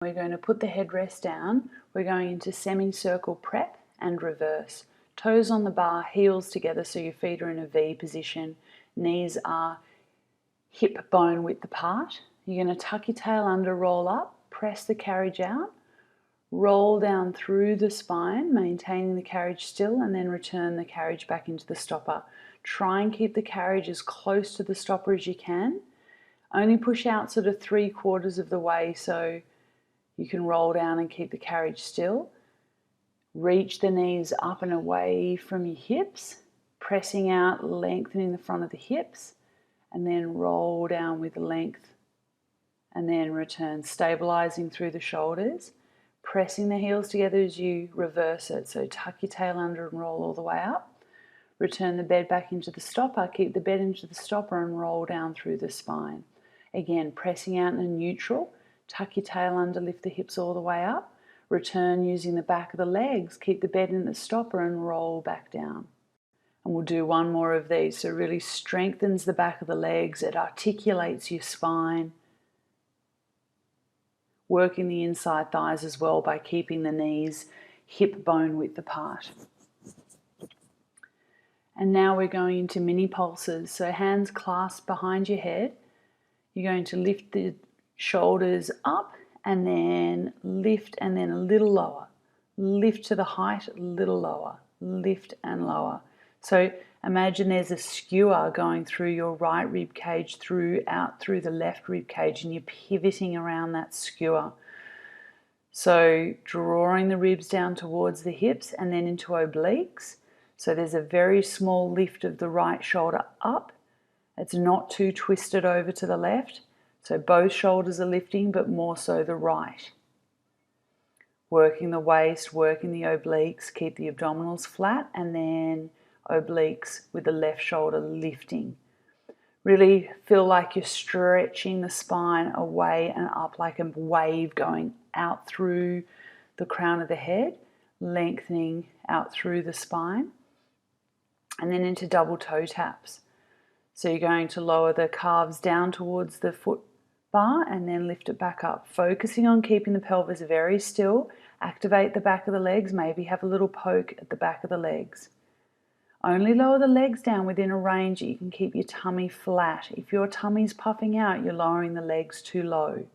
We're going to put the headrest down. We're going into semicircle prep and reverse. Toes on the bar, heels together so your feet are in a V position. Knees are hip bone width apart. You're going to tuck your tail under, roll up, press the carriage out, roll down through the spine, maintaining the carriage still, and then return the carriage back into the stopper. Try and keep the carriage as close to the stopper as you can. Only push out sort of 3/4 of the way so you can roll down and keep the carriage still. Reach the knees up and away from your hips, pressing out, lengthening the front of the hips, and then roll down with length, and then return, stabilizing through the shoulders, pressing the heels together as you reverse it. So tuck your tail under and roll all the way up. Return the bed back into the stopper, keep the bed into the stopper and roll down through the spine. Again, pressing out in a neutral, tuck your tail under, lift the hips all the way up. Return using the back of the legs, keep the bed in the stopper and roll back down. And we'll do one more of these. So it really strengthens the back of the legs, it articulates your spine. Working the inside thighs as well by keeping the knees hip bone width apart. And now we're going into mini pulses. So hands clasped behind your head. You're going to lift the shoulders up and then lift and then a little lower. Lift to the height, a little lower. Lift and lower. So imagine there's a skewer going through your right rib cage out through the left rib cage, and you're pivoting around that skewer. So drawing the ribs down towards the hips and then into obliques. So there's a very small lift of the right shoulder up. It's not too twisted over to the left. So both shoulders are lifting, but more so the right. Working the waist, working the obliques, keep the abdominals flat, and then obliques with the left shoulder lifting. Really feel like you're stretching the spine away and up like a wave going out through the crown of the head, lengthening out through the spine, and then into double toe taps. So you're going to lower the calves down towards the foot bar and then lift it back up, focusing on keeping the pelvis very still. Activate the back of the legs, maybe have a little poke at the back of the legs. Only lower the legs down within a range that you can keep your tummy flat. If your tummy's puffing out, you're lowering the legs too low.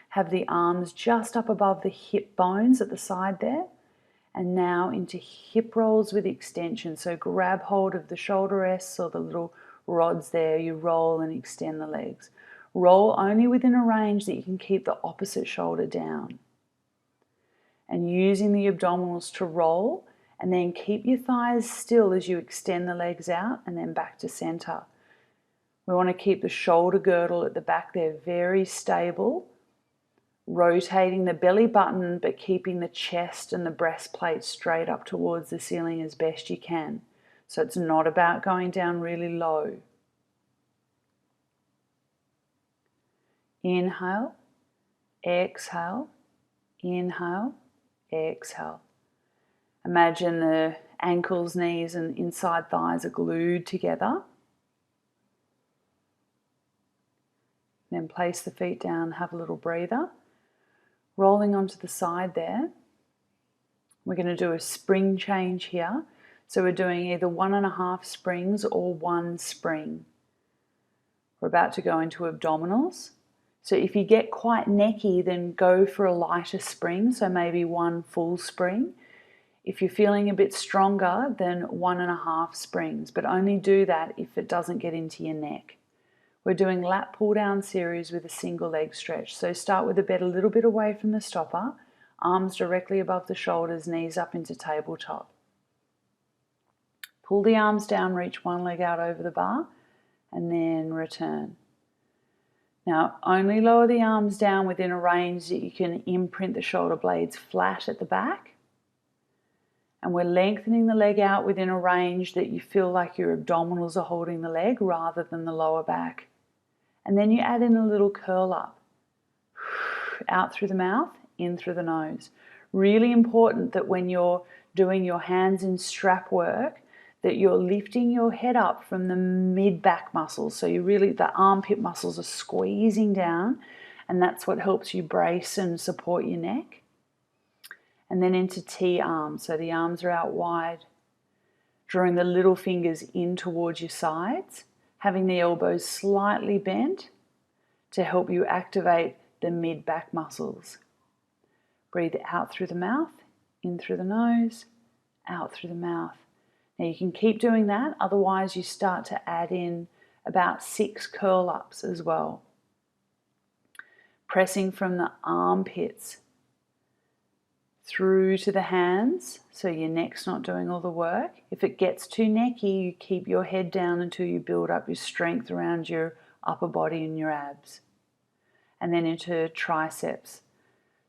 Have the arms just up above the hip bones at the side there. And now into hip rolls with extension. So grab hold of the shoulder rests or the little rods there. You roll and extend the legs. Roll only within a range that you can keep the opposite shoulder down. And using the abdominals to roll, and then keep your thighs still as you extend the legs out and then back to center. We want to keep the shoulder girdle at the back there very stable, rotating the belly button but keeping the chest and the breastplate straight up towards the ceiling as best you can. So it's not about going down really low. Inhale, exhale, inhale, exhale. Imagine the ankles, knees and inside thighs are glued together. Then place the feet down, have a little breather. Rolling onto the side there. We're going to do a spring change here. So we're doing either 1.5 springs or 1 spring. We're about to go into abdominals. So if you get quite necky, then go for a lighter spring, so maybe 1 full spring. If you're feeling a bit stronger, then 1.5 springs, but only do that if it doesn't get into your neck. We're doing lat pull down series with a single leg stretch. So start with the bed a little bit away from the stopper, arms directly above the shoulders, knees up into tabletop. Pull the arms down, reach one leg out over the bar, and then return. Now, only lower the arms down within a range that you can imprint the shoulder blades flat at the back. And we're lengthening the leg out within a range that you feel like your abdominals are holding the leg rather than the lower back. And then you add in a little curl up. Out through the mouth, in through the nose. Really important that when you're doing your hands in strap work, that you're lifting your head up from the mid-back muscles. So you really, the armpit muscles are squeezing down, and that's what helps you brace and support your neck. And then into T-arm, so the arms are out wide, drawing the little fingers in towards your sides, having the elbows slightly bent to help you activate the mid-back muscles. Breathe out through the mouth, in through the nose, out through the mouth. Now you can keep doing that, otherwise you start to add in about 6 curl-ups as well. Pressing from the armpits through to the hands, so your neck's not doing all the work. If it gets too necky, you keep your head down until you build up your strength around your upper body and your abs. And then into triceps.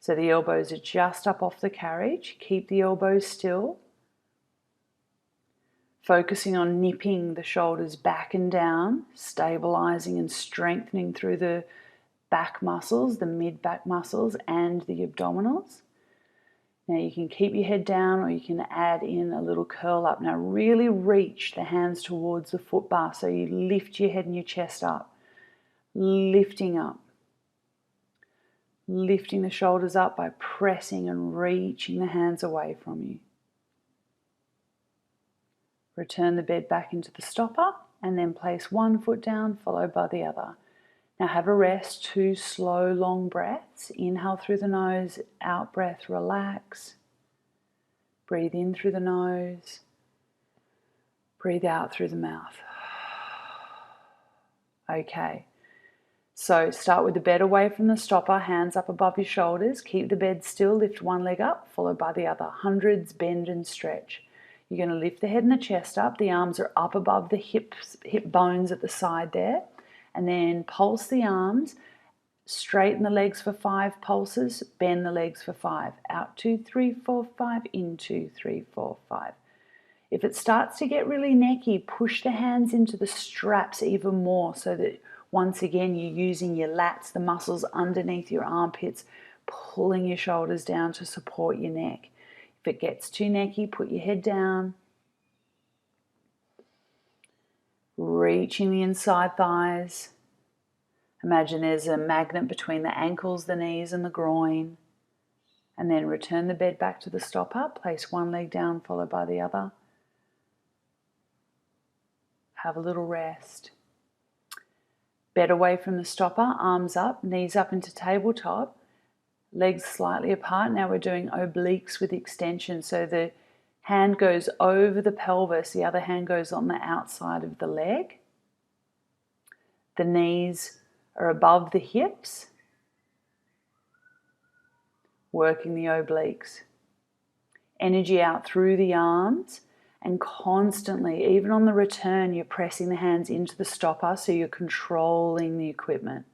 So the elbows are just up off the carriage. Keep the elbows still. Focusing on nipping the shoulders back and down, stabilizing and strengthening through the back muscles, the mid-back muscles and the abdominals. Now you can keep your head down or you can add in a little curl up. Now really reach the hands towards the foot bar so you lift your head and your chest up. Lifting up. Lifting the shoulders up by pressing and reaching the hands away from you. Return the bed back into the stopper and then place one foot down followed by the other. Now have a rest, 2 slow, long breaths. Inhale through the nose, out breath, relax. Breathe in through the nose. Breathe out through the mouth. Okay, so start with the bed away from the stopper, hands up above your shoulders. Keep the bed still, lift one leg up, followed by the other. Hundreds, bend and stretch. You're going to lift the head and the chest up. The arms are up above the hip bones at the side there. And then pulse the arms, straighten the legs for 5 pulses, bend the legs for 5. Out 2, 3, 4, 5, in 2, 3, 4, 5. If it starts to get really necky, push the hands into the straps even more so that once again you're using your lats, the muscles underneath your armpits, pulling your shoulders down to support your neck. If it gets too necky, put your head down. Reaching the inside thighs. Imagine there's a magnet between the ankles, the knees and the groin. And then return the bed back to the stopper. Place one leg down followed by the other. Have a little rest. Bed away from the stopper, arms up, knees up into tabletop. Legs slightly apart. Now we're doing obliques with extension. So the hand goes over the pelvis, the other hand goes on the outside of the leg. The knees are above the hips. Working the obliques. Energy out through the arms and constantly, even on the return, you're pressing the hands into the stopper so you're controlling the equipment.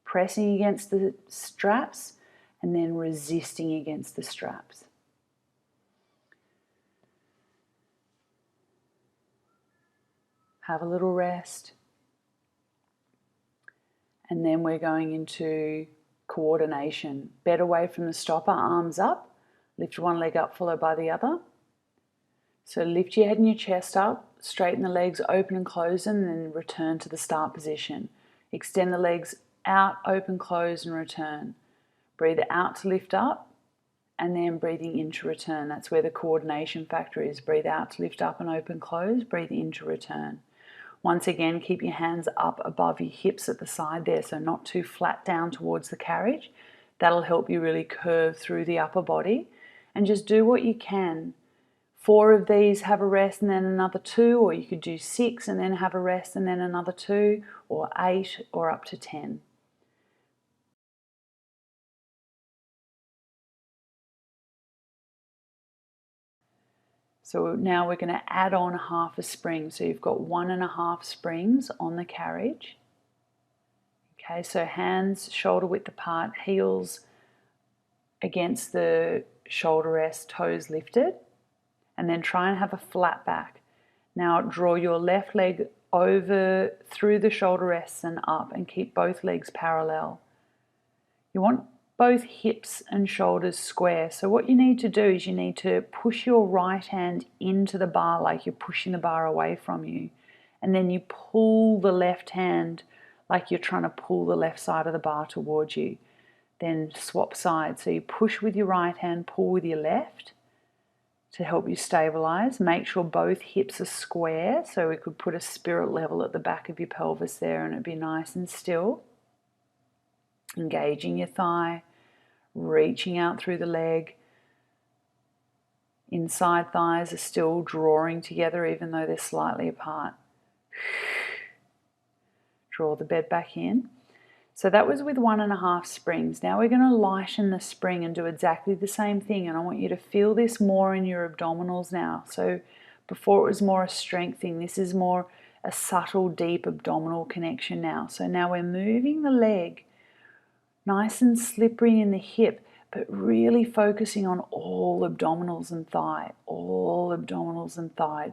Pressing against the straps and then resisting against the straps. Have a little rest. And then we're going into coordination. Bed away from the stopper, arms up. Lift one leg up followed by the other. So lift your head and your chest up. Straighten the legs, open and close them, and then return to the start position. Extend the legs out, open, close, and return. Breathe out to lift up, and then breathing in to return. That's where the coordination factor is. Breathe out to lift up and open, close. Breathe in to return. Once again, keep your hands up above your hips at the side there, so not too flat down towards the carriage. That'll help you really curve through the upper body. And just do what you can. 4 of these, have a rest and then another 2, or you could do 6 and then have a rest and then another 2, or 8, or up to 10. So now we're going to add on half a spring. So you've got 1.5 springs on the carriage. Okay, so hands shoulder width apart, heels against the shoulder rest, toes lifted. And then try and have a flat back. Now draw your left leg over through the shoulder rests and up, and keep both legs parallel. You want both hips and shoulders square. So what you need to do is you need to push your right hand into the bar like you're pushing the bar away from you. And then you pull the left hand like you're trying to pull the left side of the bar towards you. Then swap sides. So you push with your right hand, pull with your left to help you stabilize. Make sure both hips are square, so we could put a spirit level at the back of your pelvis there and it'd be nice and still. Engaging your thigh, reaching out through the leg. Inside thighs are still drawing together even though they're slightly apart. Draw the bed back in. So that was with 1.5 springs. Now we're going to lighten the spring and do exactly the same thing. And I want you to feel this more in your abdominals now. So before it was more a strength thing. This is more a subtle, deep abdominal connection now. So now we're moving the leg nice and slippery in the hip, but really focusing on all abdominals and thigh,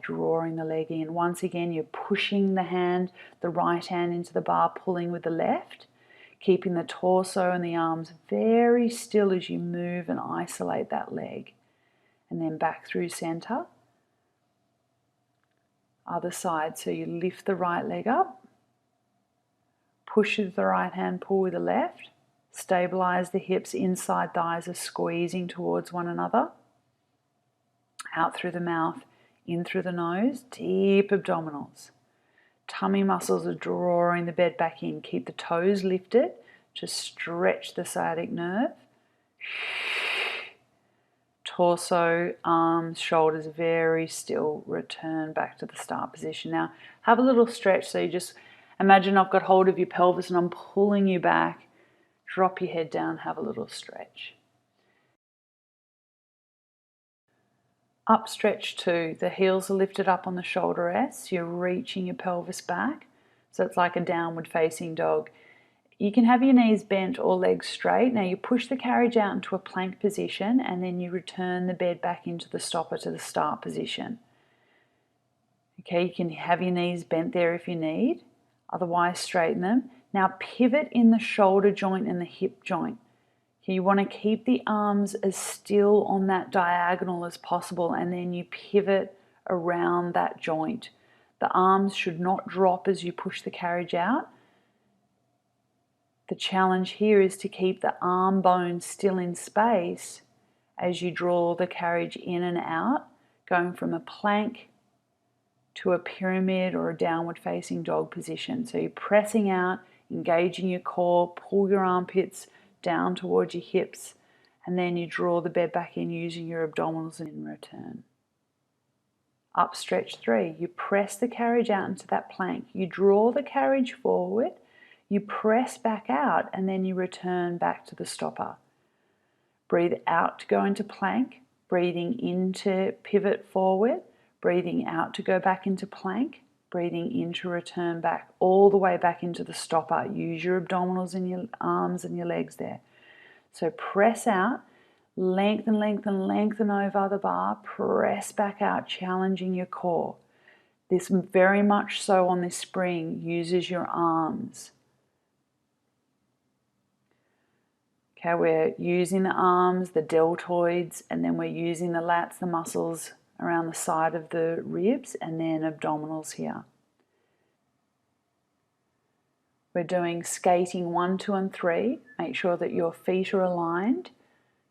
drawing the leg in. Once again, you're pushing the right hand into the bar, pulling with the left, keeping the torso and the arms very still as you move and isolate that leg. And then back through center. Other side, so you lift the right leg up, push with the right hand, pull with the left, stabilize the hips, inside thighs are squeezing towards one another. Out through the mouth, in through the nose, deep abdominals. Tummy muscles are drawing the bed back in. Keep the toes lifted to stretch the sciatic nerve. Torso, arms, shoulders very still. Return back to the start position. Now have a little stretch. So you just imagine I've got hold of your pelvis and I'm pulling you back. Drop your head down, have a little stretch. Upstretch 2, the heels are lifted up on the shoulder rests. You're reaching your pelvis back. So it's like a downward facing dog. You can have your knees bent or legs straight. Now you push the carriage out into a plank position and then you return the bed back into the stopper to the start position. Okay, you can have your knees bent there if you need. Otherwise, straighten them. Now pivot in the shoulder joint and the hip joint. You want to keep the arms as still on that diagonal as possible and then you pivot around that joint. The arms should not drop as you push the carriage out. The challenge here is to keep the arm bones still in space as you draw the carriage in and out, going from a plank to a pyramid or a downward facing dog position. So you're pressing out, engaging your core, pull your armpits down towards your hips, and then you draw the bed back in using your abdominals and in return. Upstretch 3, you press the carriage out into that plank. You draw the carriage forward, you press back out, and then you return back to the stopper. Breathe out to go into plank, breathing in to pivot forward, breathing out to go back into plank, breathing in to return back, all the way back into the stopper. Use your abdominals and your arms and your legs there. So press out, lengthen, lengthen, lengthen over the bar, press back out, challenging your core. This very much so on this spring uses your arms. Okay, we're using the arms, the deltoids, and then we're using the lats, the muscles around the side of the ribs, and then abdominals here. We're doing skating 1, 2, and 3. Make sure that your feet are aligned.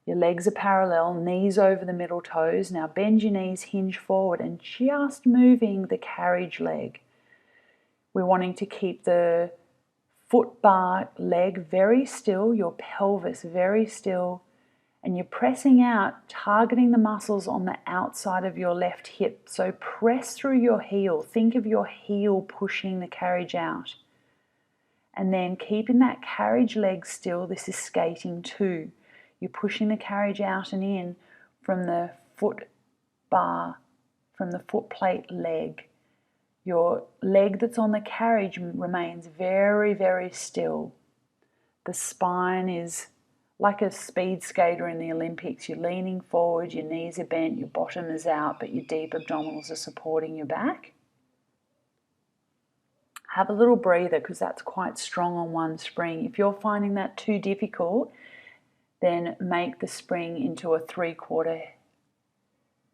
Your legs are parallel, knees over the middle toes. Now bend your knees, hinge forward, and just moving the carriage leg. We're wanting to keep the foot bar leg very still, your pelvis very still, and you're pressing out, targeting the muscles on the outside of your left hip. So press through your heel. Think of your heel pushing the carriage out. And then keeping that carriage leg still. This is skating 2. You're pushing the carriage out and in from the foot bar, from the foot plate leg. Your leg that's on the carriage remains very, very still. The spine is like a speed skater in the Olympics. You're leaning forward, your knees are bent, your bottom is out, but your deep abdominals are supporting your back. Have a little breather because that's quite strong on one spring. If you're finding that too difficult, then make the spring into a 3/4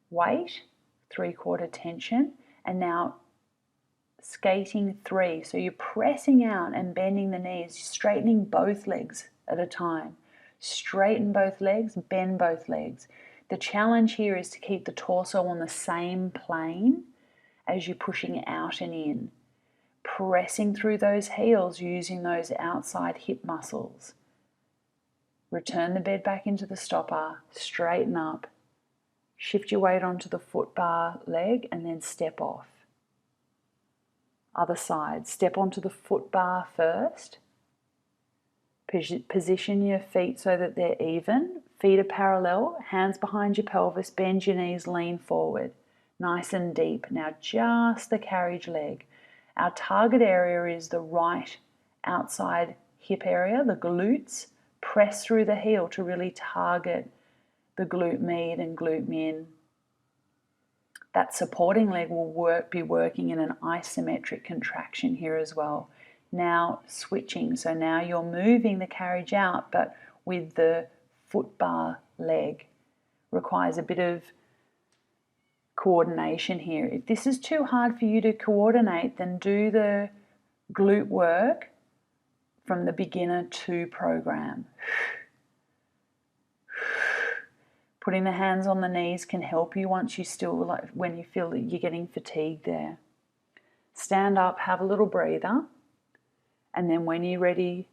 weight, 3/4 tension, and now skating 3. So you're pressing out and bending the knees, straightening both legs at a time. Straighten both legs, bend both legs. The challenge here is to keep the torso on the same plane as you're pushing out and in. Pressing through those heels using those outside hip muscles. Return the bed back into the stopper, straighten up, shift your weight onto the foot bar leg and then step off. Other side, step onto the foot bar first. Position your feet so that they're even. Feet are parallel, hands behind your pelvis, bend your knees, lean forward. Nice and deep. Now just the carriage leg. Our target area is the right outside hip area, the glutes. Press through the heel to really target the glute med and glute min. That supporting leg will be working in an isometric contraction here as well. Now switching, so now you're moving the carriage out, but with the foot bar leg. Requires a bit of coordination here. If this is too hard for you to coordinate, then do the glute work from the beginner 2 program. Putting the hands on the knees can help you when you feel that you're getting fatigued there. Stand up, have a little breather, and then when you're ready,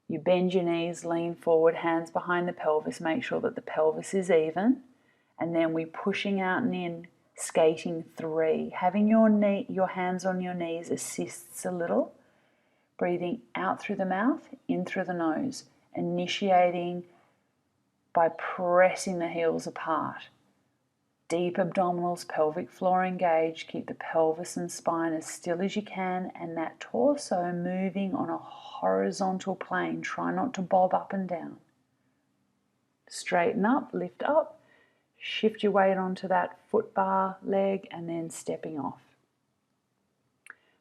you bend your knees, lean forward, hands behind the pelvis, make sure that the pelvis is even, and then we're pushing out and in, skating 3. Having your hands on your knees assists a little. Breathing out through the mouth, in through the nose, initiating by pressing the heels apart. Deep abdominals, pelvic floor engaged. Keep the pelvis and spine as still as you can, and that torso moving on a horizontal plane. Try not to bob up and down. Straighten up, lift up, shift your weight onto that foot bar leg, and then stepping off.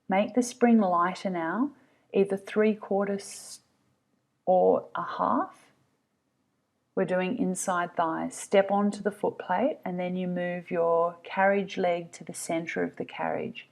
Make the spring lighter now, either 3/4 or a half. We're doing inside thighs. Step onto the foot plate and then you move your carriage leg to the center of the carriage.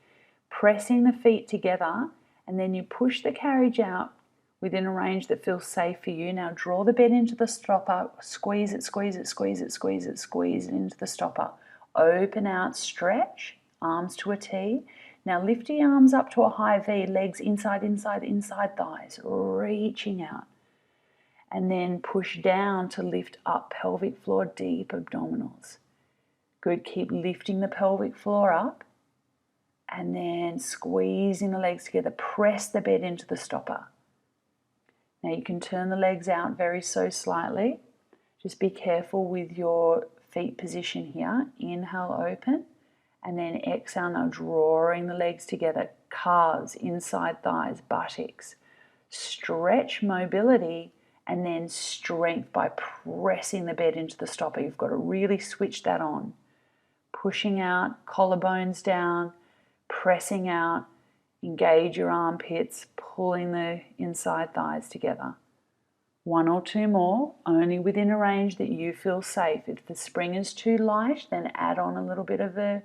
Pressing the feet together and then you push the carriage out within a range that feels safe for you. Now draw the bed into the stopper, squeeze it, squeeze it, squeeze it, squeeze it, squeeze it into the stopper. Open out, stretch, arms to a T. Now lift your arms up to a high V, legs inside, inside, inside thighs, reaching out. And then push down to lift up pelvic floor, deep abdominals. Good, keep lifting the pelvic floor up and then squeezing the legs together. Press the bed into the stopper. Now you can turn the legs out very so slightly. Just be careful with your feet position here. Inhale, open, and then exhale, now drawing the legs together. Calves, inside thighs, buttocks. Stretch mobility and then strength by pressing the bed into the stopper. You've got to really switch that on. Pushing out, collarbones down, pressing out, engage your armpits, pulling the inside thighs together. 1 or 2 more, only within a range that you feel safe. If the spring is too light, then add on a little bit of a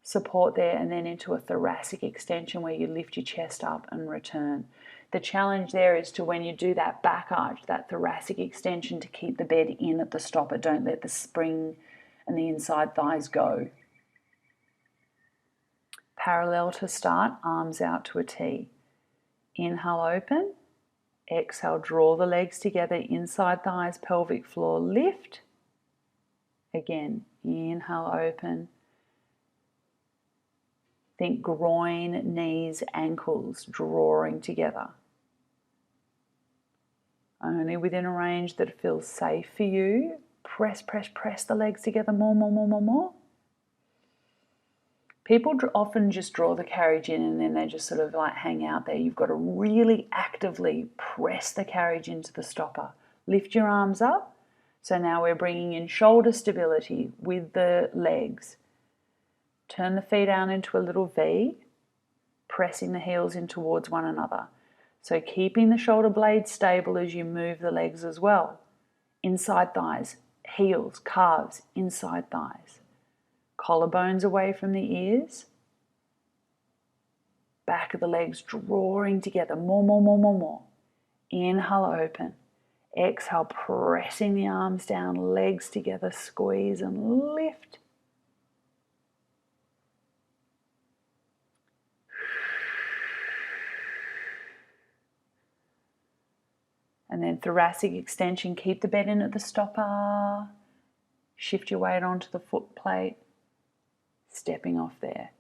support there and then into a thoracic extension where you lift your chest up and return. The challenge there is to, when you do that back arch, that thoracic extension, to keep the bed in at the stopper. Don't let the spring and the inside thighs go. Parallel to start, arms out to a T. Inhale, open. Exhale, draw the legs together, inside thighs, pelvic floor, lift. Again, inhale, open. Think groin, knees, ankles drawing together. Only within a range that feels safe for you. Press, press, press the legs together more, more, more, more, more. People often just draw the carriage in and then they just sort of like hang out there. You've got to really actively press the carriage into the stopper. Lift your arms up. So now we're bringing in shoulder stability with the legs. Turn the feet down into a little V, pressing the heels in towards one another. So keeping the shoulder blades stable as you move the legs as well. Inside thighs, heels, calves, inside thighs. Collarbones away from the ears. Back of the legs drawing together. More, more, more, more, more. Inhale, open. Exhale, pressing the arms down, legs together, squeeze and lift. And then thoracic extension, keep the bed in at the stopper. Shift your weight onto the foot plate, stepping off there.